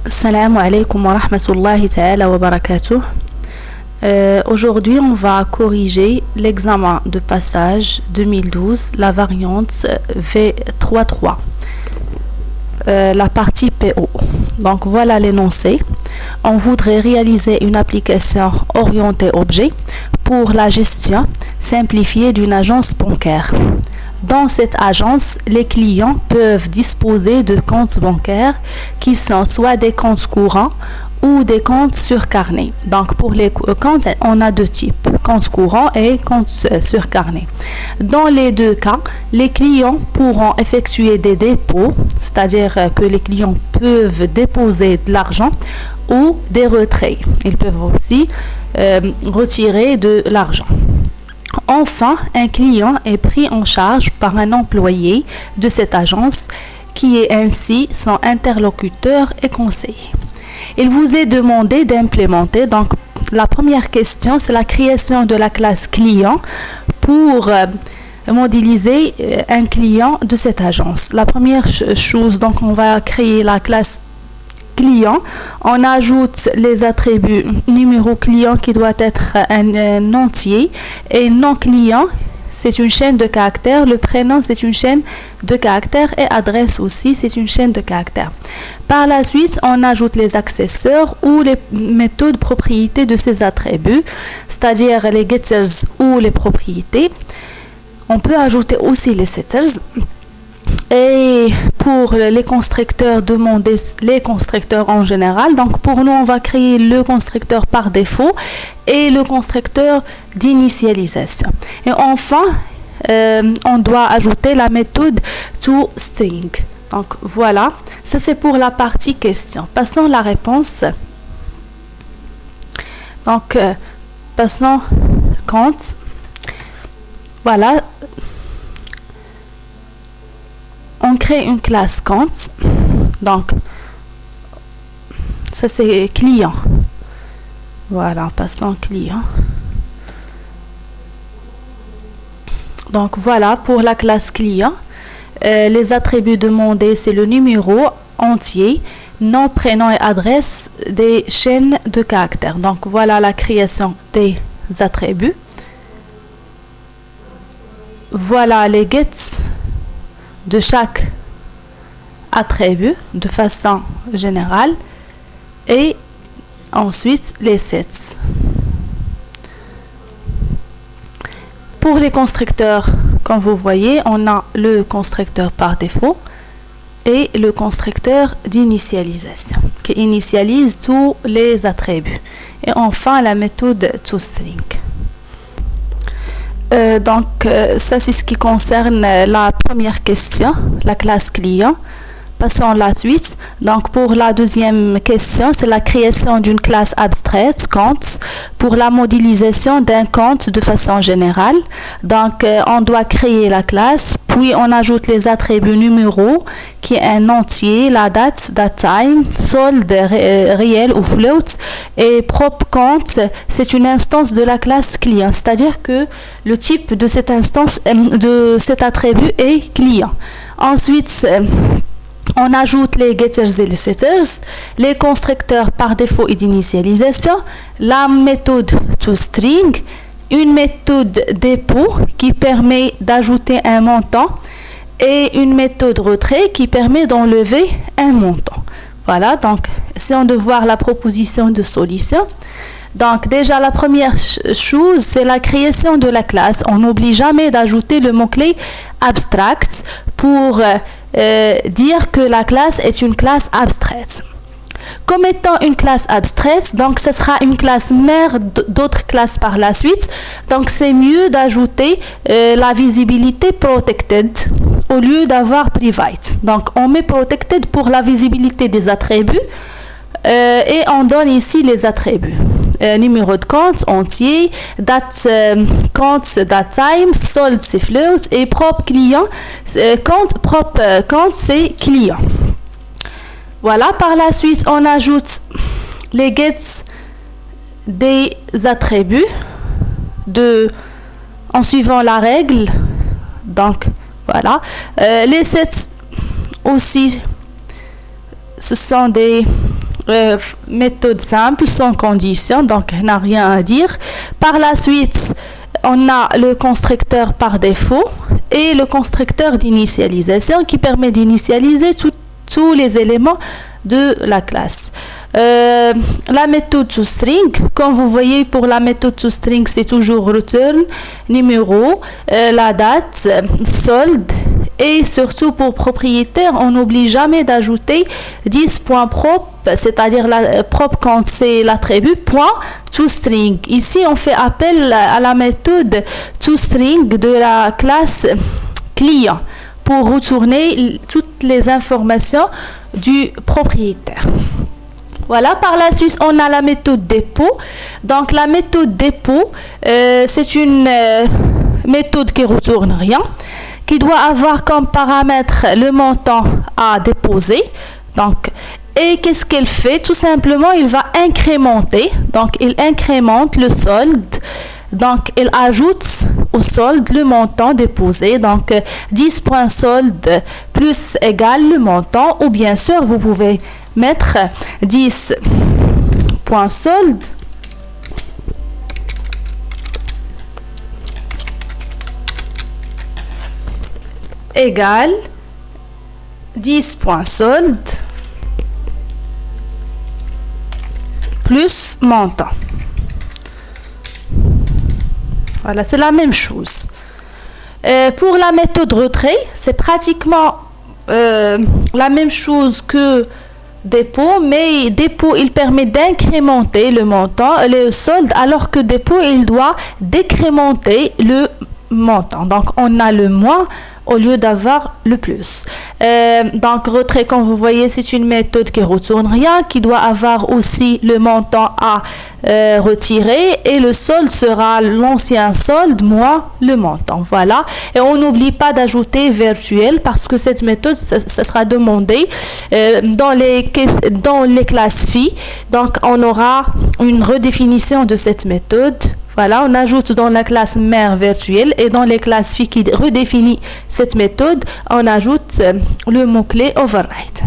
Assalamu alaikum wa rahmatullahi ta'ala wa barakatuh. Aujourd'hui, on va corriger l'examen de passage 2012, la variante V33, la partie PO. Donc voilà l'énoncé. On voudrait réaliser une application orientée objet pour la gestion simplifiée d'une agence bancaire. Dans cette agence, les clients peuvent disposer de comptes bancaires qui sont soit des comptes courants ou des comptes sur carnet. Donc pour les comptes, on a deux types, comptes courants et comptes sur carnet. Dans les deux cas, les clients pourront effectuer des dépôts, c'est-à-dire que les clients peuvent déposer de l'argent ou des retraits. Ils peuvent aussi retirer de l'argent. Enfin, un client est pris en charge par un employé de cette agence qui est ainsi son interlocuteur et conseiller. Il vous est demandé d'implémenter, donc la première question, c'est la création de la classe client pour modéliser un client de cette agence. La première chose, donc on va créer la classe client, on ajoute les attributs numéro client qui doit être un entier et non client, c'est une chaîne de caractères, le prénom c'est une chaîne de caractères et adresse aussi c'est une chaîne de caractères. Par la suite, on ajoute les accessoires ou les méthodes propriétés de ces attributs, c'est-à-dire les getters ou les propriétés. On peut ajouter aussi les setters. Et pour les constructeurs, demander les constructeurs en général. Donc pour nous, on va créer le constructeur par défaut et le constructeur d'initialisation. Et enfin, on doit ajouter la méthode toString. Donc voilà, ça c'est pour la partie question. Passons à la réponse. Donc passons compte. Voilà. On crée une classe compte, donc ça c'est client. Voilà, passons client. Donc voilà pour la classe client. Les attributs demandés c'est le numéro entier, nom, prénom et adresse des chaînes de caractères. Donc voilà la création des attributs. Voilà les gets de chaque attribut de façon générale et ensuite les sets. Pour les constructeurs, comme vous voyez, on a le constructeur par défaut et le constructeur d'initialisation qui initialise tous les attributs. Et enfin la méthode toString. Donc ça c'est ce qui concerne la première question, la classe client. Passons à la suite. Donc pour la deuxième question, c'est la création d'une classe abstraite, compte, pour la modélisation d'un compte de façon générale. Donc on doit créer la classe, puis on ajoute les attributs numéro, qui est un entier, la date, time, solde réel ou float, et propre compte, c'est une instance de la classe client, c'est-à-dire que le type de cette instance, de cet attribut est client. Ensuite, on ajoute les getters et les setters, les constructeurs par défaut et d'initialisation, la méthode toString, une méthode dépôt qui permet d'ajouter un montant et une méthode retrait qui permet d'enlever un montant. Voilà, donc essayons de voir la proposition de solution. Donc déjà la première chose, c'est la création de la classe. On n'oublie jamais d'ajouter le mot-clé abstract pour dire que la classe est une classe abstraite. Comme étant une classe abstraite, donc ce sera une classe mère d'autres classes par la suite. Donc c'est mieux d'ajouter la visibilité protected au lieu d'avoir private. Donc on met protected pour la visibilité des attributs et on donne ici les attributs. Numéro de compte entier, date compte, date time, solde c'est float et propre client, propre compte c'est client. Voilà, par la suite on ajoute les gets des attributs en suivant la règle. Donc voilà, les sets aussi ce sont des méthode simple, sans condition, donc il n'y a rien à dire. Par la suite, on a le constructeur par défaut et le constructeur d'initialisation qui permet d'initialiser tous les éléments de la classe. La méthode toString, comme vous voyez pour la méthode toString, c'est toujours return, numéro, la date, solde, et surtout pour propriétaire, on n'oublie jamais d'ajouter 10.prop, c'est-à-dire la prop quand c'est l'attribut point toString. Ici, on fait appel à la méthode toString de la classe client pour retourner toutes les informations du propriétaire. Voilà, par la suite, on a la méthode dépôt. Donc, la méthode dépôt, c'est une méthode qui ne retourne rien, qui doit avoir comme paramètre le montant à déposer. Donc, et qu'est-ce qu'elle fait? Tout simplement, il va incrémenter. Donc, il incrémente le solde. Donc, il ajoute au solde le montant déposé. Donc, 10.solde plus égale le montant. Ou bien sûr, vous pouvez mettre 10.solde égale 10.solde plus montant. Voilà, c'est la même chose. Pour la méthode retrait, c'est pratiquement la même chose que dépôt, mais dépôt, il permet d'incrémenter le montant, le solde, alors que dépôt, il doit décrémenter le montant. Donc, on a le moins au lieu d'avoir le plus. Donc, retrait, comme vous voyez, c'est une méthode qui retourne rien, qui doit avoir aussi le montant à retirer, et le solde sera l'ancien solde moins le montant. Voilà. Et on n'oublie pas d'ajouter virtuel parce que cette méthode, ça sera demandé dans les classes filles. Donc, on aura une redéfinition de cette méthode. Voilà, on ajoute dans la classe mère virtuelle et dans les classes filles qui redéfinit cette méthode, on ajoute le mot-clé override.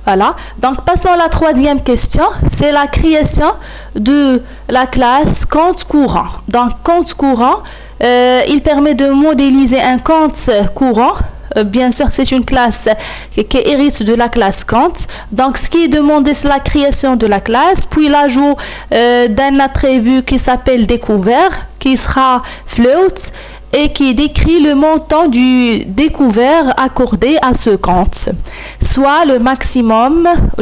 Voilà, donc passons à la troisième question, c'est la création de la classe compte courant. Donc, compte courant, il permet de modéliser un compte courant. Bien sûr, c'est une classe qui hérite de la classe compte. Donc, ce qui est demandé, c'est la création de la classe, puis l'ajout d'un attribut qui s'appelle découvert, qui sera float, et qui décrit le montant du découvert accordé à ce compte, soit le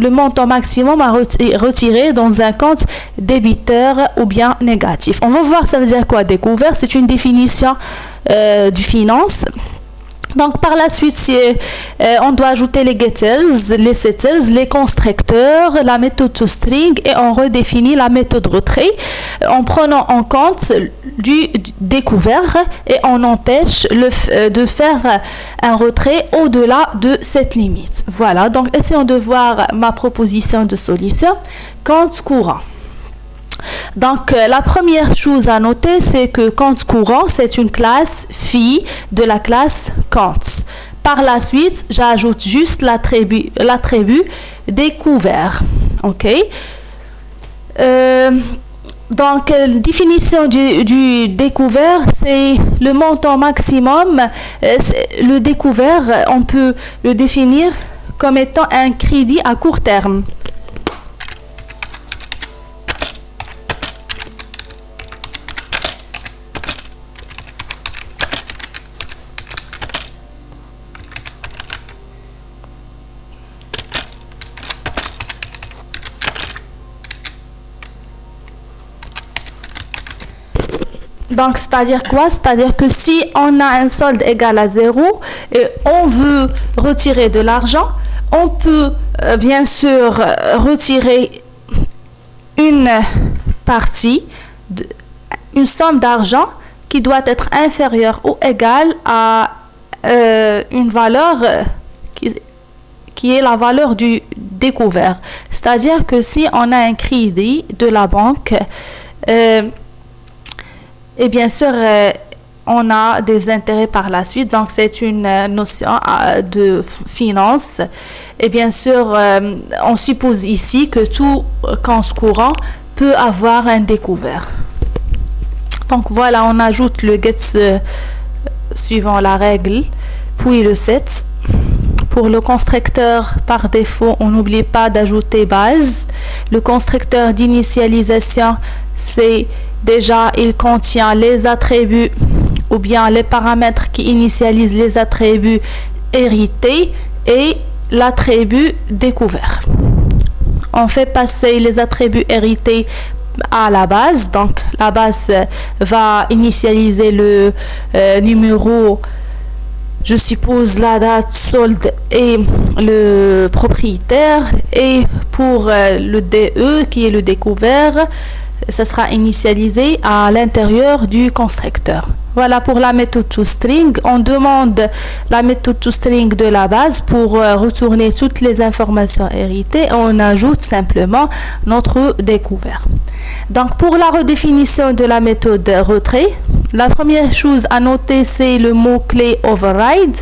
montant maximum à retirer dans un compte débiteur ou bien négatif. On va voir ça veut dire quoi découvert, c'est une définition du finance. Donc, par la suite, on doit ajouter les getters, les setters, les constructeurs, la méthode toString, et on redéfinit la méthode retrait en prenant en compte du découvert, et on empêche de faire un retrait au-delà de cette limite. Voilà, donc essayons de voir ma proposition de solution. Compte courant. Donc, la première chose à noter, c'est que compte courant, c'est une classe phi de la classe compte. Par la suite, j'ajoute juste l'attribut découvert. OK? Donc, la définition du découvert, c'est le montant maximum. Le découvert, on peut le définir comme étant un crédit à court terme. Donc, c'est-à-dire quoi? C'est-à-dire que si on a un solde égal à 0 et on veut retirer de l'argent, on peut bien sûr retirer une partie, une somme d'argent qui doit être inférieure ou égale à une valeur qui est la valeur du découvert. C'est-à-dire que si on a un crédit de la banque, et bien sûr, on a des intérêts par la suite. Donc, c'est une notion de finance. Et bien sûr, on suppose ici que tout compte courant peut avoir un découvert. Donc, voilà, on ajoute le gets suivant la règle, puis le set. Pour le constructeur, par défaut, on n'oublie pas d'ajouter base. Le constructeur d'initialisation, c'est déjà, il contient les attributs ou bien les paramètres qui initialisent les attributs hérités et l'attribut découvert. On fait passer les attributs hérités à la base. Donc, la base va initialiser le numéro, je suppose la date, solde et le propriétaire. Et pour le DE, qui est le découvert, ça sera initialisé à l'intérieur du constructeur. Voilà pour la méthode toString. On demande la méthode toString de la base pour retourner toutes les informations héritées. On ajoute simplement notre découvert. Donc, pour la redéfinition de la méthode retrait, la première chose à noter, c'est le mot-clé override.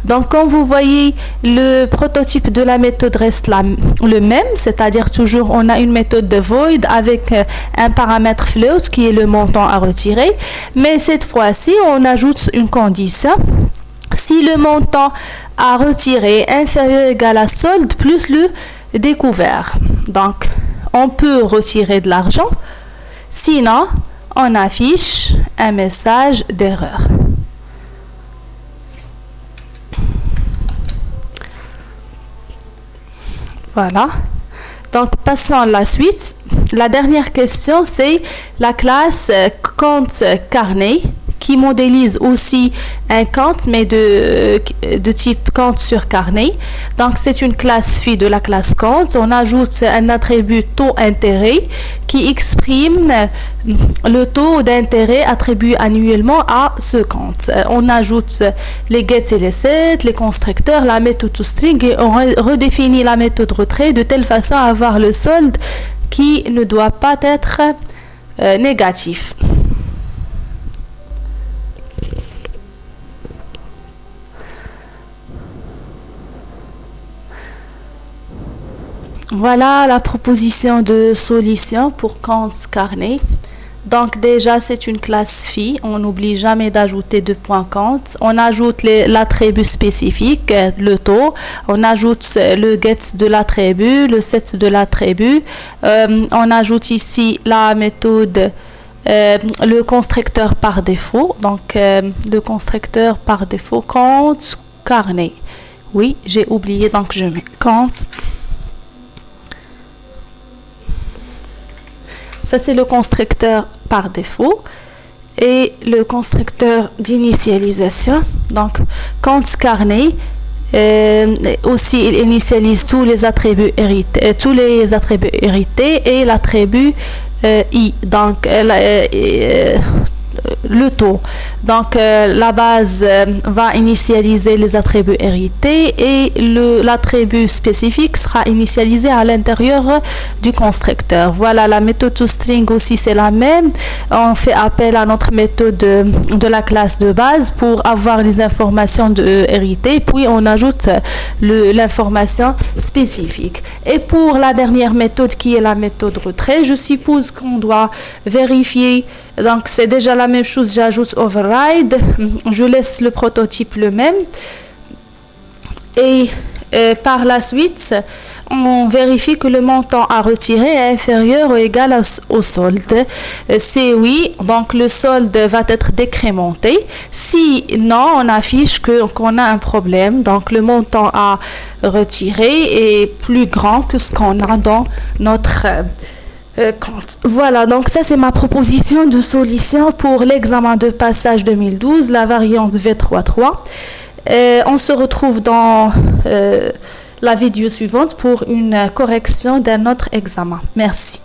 Donc, comme vous voyez, le prototype de la méthode reste le même, c'est-à-dire toujours on a une méthode de void avec un paramètre float qui est le montant à retirer. Mais cette fois-ci, on ajoute une condition. Si le montant à retirer est inférieur ou égal à solde plus le découvert. Donc, on peut retirer de l'argent. Sinon, on affiche un message d'erreur. Voilà. Donc, passons à la suite. La dernière question, c'est la classe compte carnet qui modélise aussi un compte, mais de type compte sur carnet. Donc, c'est une classe phi de la classe compte. On ajoute un attribut taux intérêt qui exprime le taux d'intérêt attribué annuellement à ce compte. On ajoute les get et les set, les constructeurs, la méthode toString et on redéfinit la méthode retrait de telle façon à avoir le solde qui ne doit pas être négatif. Voilà la proposition de solution pour compte carnet. Donc déjà, c'est une classe phi. On n'oublie jamais d'ajouter deux points compte. On ajoute l'attribut spécifique, le taux. On ajoute le get de l'attribut, le set de l'attribut. On ajoute ici la méthode, le constructeur par défaut. Donc, le constructeur par défaut, compte carnet. Oui, j'ai oublié, donc je mets compte. Ça, c'est le constructeur par défaut et le constructeur d'initialisation. Donc, compte carnet, aussi, il initialise tous les attributs hérités, et l'attribut i. Donc, le taux. Donc, la base va initialiser les attributs hérités et l'attribut spécifique sera initialisé à l'intérieur du constructeur. Voilà, la méthode toString aussi, c'est la même. On fait appel à notre méthode de la classe de base pour avoir les informations héritées, puis on ajoute l'information spécifique. Et pour la dernière méthode qui est la méthode retrait, je suppose qu'on doit vérifier. Donc, c'est déjà la même chose, j'ajoute override, je laisse le prototype le même. Et par la suite, on vérifie que le montant à retirer est inférieur ou égal au solde. C'est oui, donc le solde va être décrémenté. Si non, on affiche qu'on a un problème. Donc, le montant à retirer est plus grand que ce qu'on a dans notre compte. Voilà, donc ça c'est ma proposition de solution pour l'examen de passage 2012, la variante V33. On se retrouve dans la vidéo suivante pour une correction d'un autre examen. Merci.